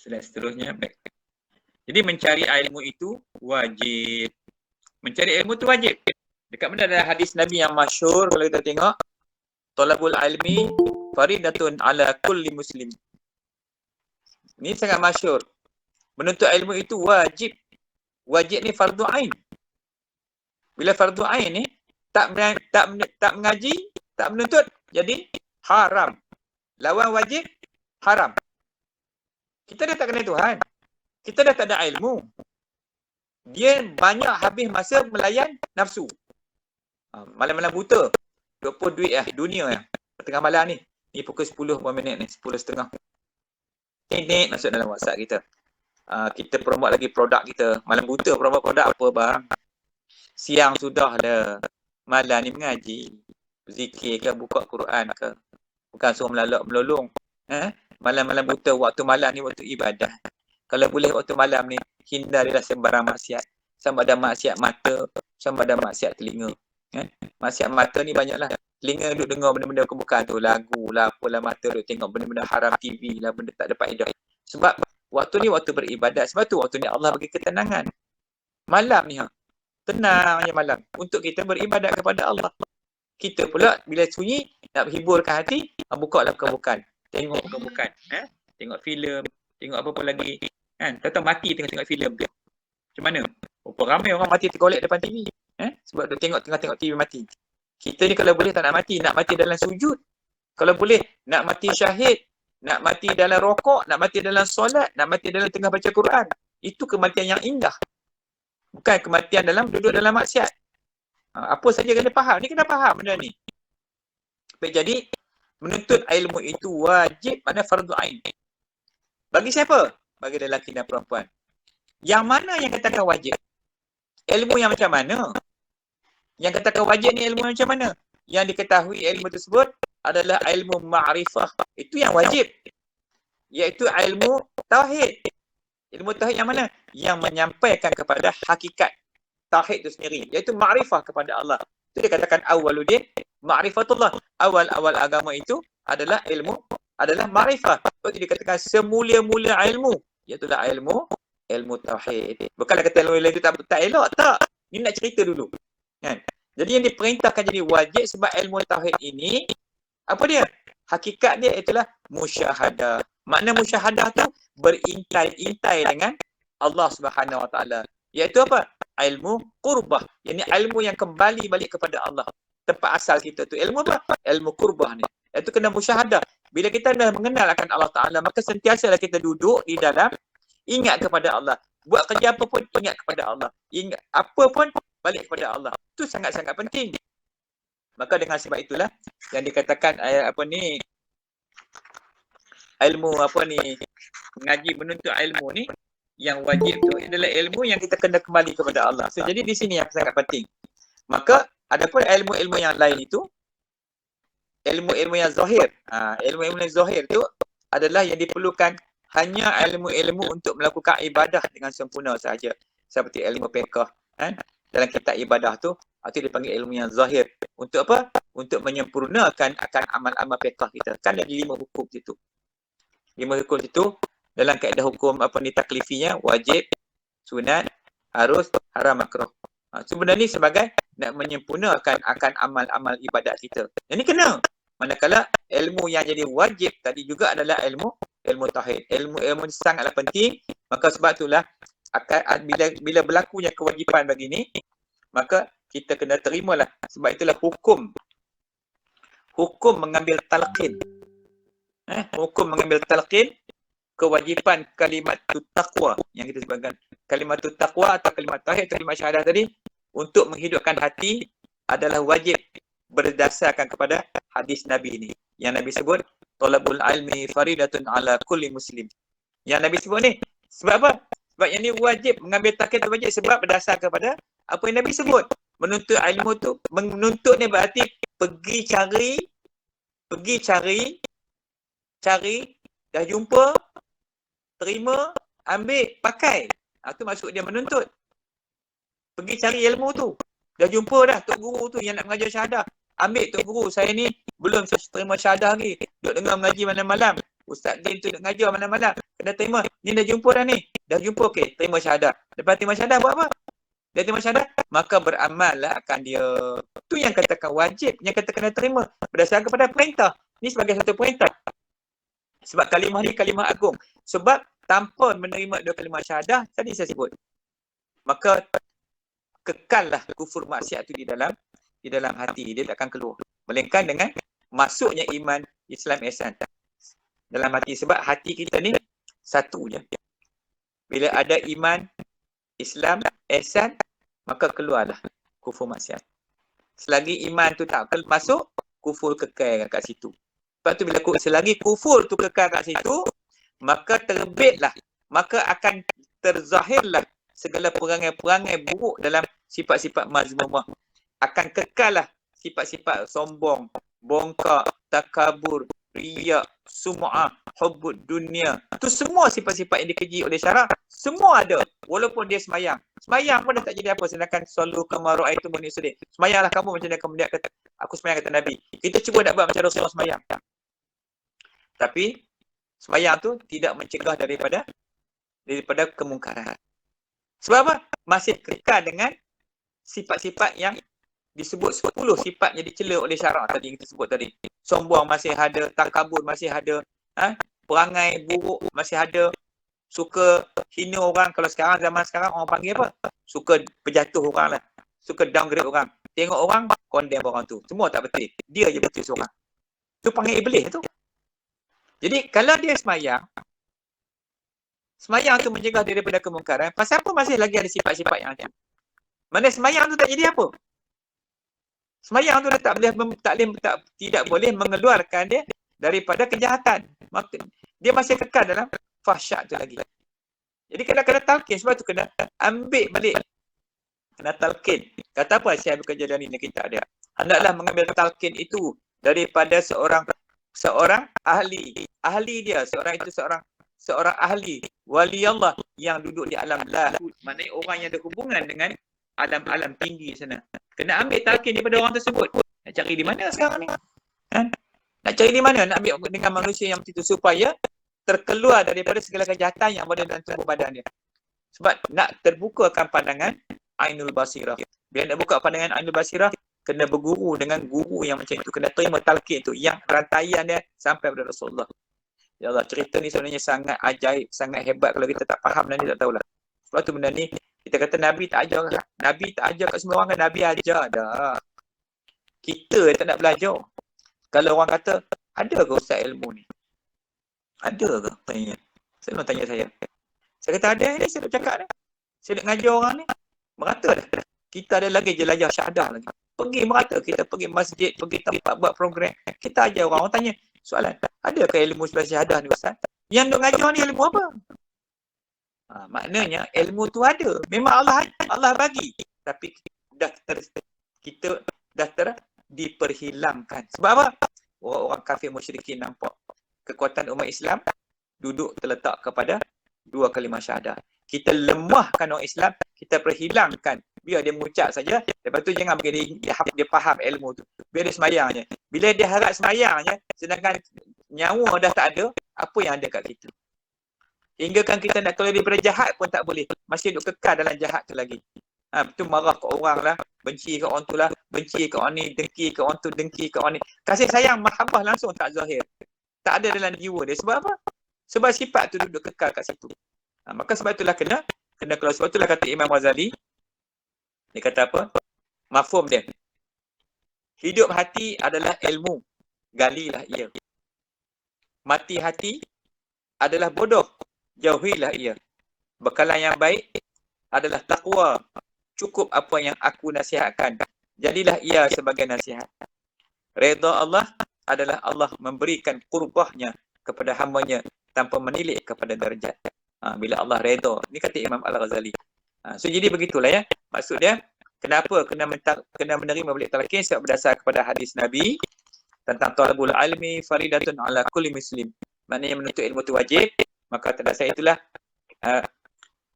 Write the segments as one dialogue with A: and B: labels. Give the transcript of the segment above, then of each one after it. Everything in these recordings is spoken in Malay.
A: Slide seterusnya. Baik. Jadi mencari ilmu itu wajib. Mencari ilmu itu wajib. Dekat mana ada hadis Nabi yang masyhur kalau kita tengok, talabul ilmi faridatun ala kulli muslim. Ini sangat masyhur. Menuntut ilmu itu wajib. Wajib ni fardu ain. Bila fardu ain ni tak mengaji, tak menuntut, jadi haram. Lawan wajib haram. Kita dah tak kenal Tuhan. Kita dah tak ada ilmu. Dia banyak habis masa melayan nafsu. Malam-malam buta. 20 duit dunia tengah malam ni. Ni pukul 10 minit ni, 10.30. Tek masuk dalam WhatsApp kita. Kita promote lagi produk kita. Malam buta promote produk apa bang? Siang sudah dah. Malam ni mengaji. Zikir ke, buka Quran ke. Bukan suruh melolong. Malam-malam buta, waktu malam ni waktu ibadah. Kalau boleh waktu malam ni, hindarilah sembarang maksiat. Sama ada maksiat mata, sama ada maksiat telinga. Maksiat mata ni banyaklah. Telinga duduk dengar benda-benda kebukaan tu. Lagu lah, apalah, mata duduk tengok benda-benda haram, TV lah, benda tak ada faedah. Sebab waktu ni waktu beribadat. Sebab tu waktu ni Allah bagi ketenangan. Malam ni tenang je malam. Untuk kita beribadat kepada Allah. Kita pula bila sunyi, nak hiburkan hati, buka lah bukan-bukan. Tengok bukan-bukan. Tengok filem, tengok apa-apa lagi. Tahu-tahu mati tengok filem tu. Macam mana? Berapa ramai orang mati tergolek depan TV. Sebab dia tengok TV mati. Kita ni kalau boleh tak nak mati dalam sujud. Kalau boleh nak mati syahid, nak mati dalam rokok, nak mati dalam solat, nak mati dalam tengah baca Quran. Itu kematian yang indah. Bukan kematian dalam duduk dalam maksiat. Apa saja kena faham. Ni kena faham benda ni. Baik, jadi menuntut ilmu itu wajib, mana fardu ain. Bagi siapa? Bagi lelaki dan perempuan. Yang mana yang katakan wajib? Ilmu yang macam mana? Yang katakan wajib ni ilmu macam mana? Yang diketahui ilmu tersebut adalah ilmu ma'rifah. Itu yang wajib. Iaitu ilmu tauhid. Ilmu tauhid yang mana? Yang menyampaikan kepada hakikat tauhid itu sendiri. Iaitu ma'rifah kepada Allah. Itu dia katakan awwaluddin ma'rifatullah. Awal-awal agama itu adalah ilmu, adalah ma'rifah. Itu dikatakan semulia-mulia ilmu. Iaitulah ilmu tauhid. Bukanlah kata ilmu itu tak elok. Tak. Ini nak cerita dulu. Kan? Jadi yang diperintahkan jadi wajib sebab ilmu tauhid ini, apa dia? Hakikat dia itulah musyahadah. Makna musyahadah tu berintai-intai dengan Allah Subhanahu Wa Taala. Iaitu apa? Ilmu qurbah. Yang ilmu yang kembali balik kepada Allah. Tempat asal kita tu. Ilmu apa? Ilmu qurbah ni. Itu kena musyahadah. Bila kita dah mengenal akan Allah Ta'ala, maka sentiasalah kita duduk di dalam ingat kepada Allah. Buat kerja apa pun ingat kepada Allah. Ingat apa pun balik kepada Allah. Itu sangat-sangat penting. Maka dengan sebab itulah yang dikatakan ilmu mengaji menuntut ilmu ni yang wajib tu adalah ilmu yang kita kena kembali kepada Allah. So jadi di sini yang sangat penting. Maka adapun ilmu-ilmu yang lain itu ilmu-ilmu yang zahir. Ilmu-ilmu yang zahir tu adalah yang diperlukan hanya ilmu-ilmu untuk melakukan ibadah dengan sempurna sahaja. Seperti ilmu fiqh. Dalam kitab ibadah tu, itu dipanggil ilmu yang zahir. Untuk apa? Untuk menyempurnakan akan amal-amal fiqh kita. Kan ada 5 hukum situ. 5 hukum situ dalam kaedah hukum taklifinya, wajib, sunat, harus, haram, makruh. Sebenarnya ni sebagai nak menyempurnakan akan amal-amal ibadat kita. Yang ni kena. Manakala ilmu yang jadi wajib tadi juga adalah ilmu tauhid. Ilmu sangatlah penting. Maka sebab itulah bila berlakunya kewajipan begini, maka kita kena terimalah. Sebab itulah hukum mengambil talqin. Hukum mengambil talqin, kewajipan kalimat taqwa yang kita sebutkan. Kalimat taqwa atau kalimat tauhid atau kalimat syahadah tadi untuk menghidupkan hati adalah wajib berdasarkan kepada hadis Nabi ini. Yang Nabi sebut, talabul ilmi faridatun ala kulli muslim. Yang Nabi sebut ni, sebab apa? Sebab yang ni wajib, mengambil talqin tu wajib sebab berdasar kepada apa yang Nabi sebut. Menuntut ilmu tu, menuntut ni berarti pergi cari, dah jumpa, terima, ambil, pakai. Itu maksud dia menuntut. Pergi cari ilmu tu. Dah jumpa dah Tok Guru tu yang nak mengajar syahadah. Ambil Tok Guru, saya ni belum terima syahadah lagi. Duk dengar mengaji malam-malam. Ustaz Din tu duk mengajar malam-malam. kena terima. Ni dah jumpa dah ni. Dah jumpa, okey, terima syahadah. Lepas terima syahadah buat apa? Dia terima syahadah, maka beramal lah akan dia. Tu yang katakan wajib, yang kata kena terima berdasarkan kepada perintah. Ni sebagai satu perintah. Sebab kalimah ni kalimah agung. Sebab tanpa menerima dua kalimah syahadah, tadi saya sebut, maka kekallah kufur maksiat tu di dalam hati. Dia tak akan keluar. Melainkan dengan masuknya iman, Islam, ihsan dalam hati. Sebab hati kita ni satu je. Bila ada iman, Islam, ihsan, maka keluarlah kufur maksiat. Selagi iman tu tak masuk, kufur kekal kat situ. Sebab tu bila selagi kufur tu kekal kat situ, maka terbitlah, maka akan terzahirlah segala perangai-perangai buruk dalam sifat-sifat mazmumah. Akan kekal lah sifat-sifat sombong, bongkak, takabur, riak, sum'ah, hubbud dunia. Tu semua sifat-sifat yang dikeji oleh syarak, semua ada. Walaupun dia semayang. Semayang pun dah tak jadi apa. Sedangkan selalu kamaru itu muni sedih. Semayanglah kamu macam mana kamu kata, aku semayang kata Nabi. Kita cuba nak buat macam Rasulullah semayang. Tapi semayang tu tidak mencegah daripada kemungkaran. Sebab apa? Masih kekal dengan sifat-sifat yang disebut 10 sifat yang dicela oleh syarak tadi kita sebut tadi. Sombong masih ada, takabur masih ada, perangai buruk masih ada, suka hina orang. Kalau sekarang, zaman sekarang orang panggil apa? Suka berjatuh orang lah, suka downgrade orang. Tengok orang, condemn orang tu. Semua tak betul. Dia je betul seorang. Tu panggil iblis tu. Jadi kalau dia semayang tu mencegah daripada kemungkaran. Pasal apa masih lagi ada sifat-sifat yang ada? Mana semayang tu tak jadi apa? Semayang tu tidak boleh mengeluarkan dia daripada kejahatan. Maka dia masih kekal dalam fahsyat tu lagi. Jadi kena talqin. Sebab tu kena ambil balik. Kena talqin. Kata apa Syekh Abdul Qadir Jailani kita ada? Hendaklah mengambil talqin itu daripada seorang ahli. Ahli dia, seorang ahli wali Allah yang duduk di alam lahud. Maknanya orang yang ada hubungan dengan alam-alam tinggi sana. Kena ambil talqin daripada orang tersebut. Nak cari di mana sekarang ni? Nak cari di mana? Nak ambil dengan manusia yang begitu supaya terkeluar daripada segala kejahatan yang ada dalam tubuh badan dia. Sebab nak terbukakan pandangan Ainul Basirah. Bila nak buka pandangan Ainul Basirah, kena berguru dengan guru yang macam itu. Kena terima talqin tu yang rantaian dia sampai kepada Rasulullah. Ya Allah, cerita ni sebenarnya sangat ajaib, sangat hebat. Kalau kita tak faham dan tak tahulah. Sebab tu benda ni, kita kata Nabi tak ajar. Nabi tak ajar kat semua orang kan? Nabi ajar dah. Kita tak nak belajar. Kalau orang kata, ada ke ustaz ilmu ni? Ada ke? Tanya. Saya tanya saya. Saya kata ada ni, saya nak cakap ni. Saya nak ngajar orang ni. Merata dah. Kita ada lagi jelajah syahadah lagi. Pergi merata. Kita pergi masjid, pergi tempat buat program. Kita ajar orang. Orang tanya soalan. Ada ke ilmu sebelah syahadah ni ustaz? Yang nak ngajar ni ilmu apa? Maknanya ilmu tu ada. Memang Allah bagi. Tapi kita dah diperhilangkan. Sebab apa? Orang-orang kafir musyrikin nampak kekuatan umat Islam duduk terletak kepada dua kalimah syahadah. Kita lemahkan orang Islam, kita perhilangkan. Biar dia mengucap saja. Lepas tu jangan bagi dia faham ilmu tu. Biar dia semayang je. Bila dia harap semayang je, sedangkan nyawa dah tak ada, apa yang ada kat kita? Hingga kan kita nak keluar daripada jahat pun tak boleh. Masih duduk kekal dalam jahat tu lagi. Tu marah ke orang lah, benci ke orang tu lah, benci ke orang ni, dengki ke orang tu, dengki ke orang ni. Kasih sayang, mahabbah langsung tak zahir. Tak ada dalam jiwa dia. Sebab apa? Sebab sifat tu duduk kekal kat situ. Maka sebab itulah kena keluar. Sebab itulah kata Imam Ghazali, dia kata apa? Mafhum dia. Hidup hati adalah ilmu. Galilah ia. Mati hati adalah bodoh. Jauhilah ia. Bekalan yang baik adalah takwa. Cukup apa yang aku nasihatkan. Jadilah ia sebagai nasihat. Redha Allah adalah Allah memberikan qurbahnya kepada hambanya tanpa menilik kepada darjat. Bila Allah redha. Ini kata Imam Al-Ghazali. So jadi begitulah ya. Maksud dia, kenapa kena menerima balik talqin? Sebab berdasar kepada hadis Nabi tentang talabul ilmi faridatun ala kulli muslim. Maknanya menuntut ilmu itu wajib. Maka berdasar itulah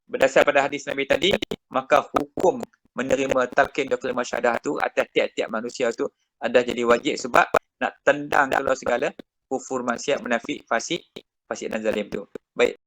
A: berdasar pada hadis Nabi tadi, maka hukum menerima talqin dan kalimah syahadah tu atas tiap-tiap manusia tu ada jadi wajib sebab nak tendang keluar segala kufur, maksiat, munafik, fasik dan zalim tu. Baik.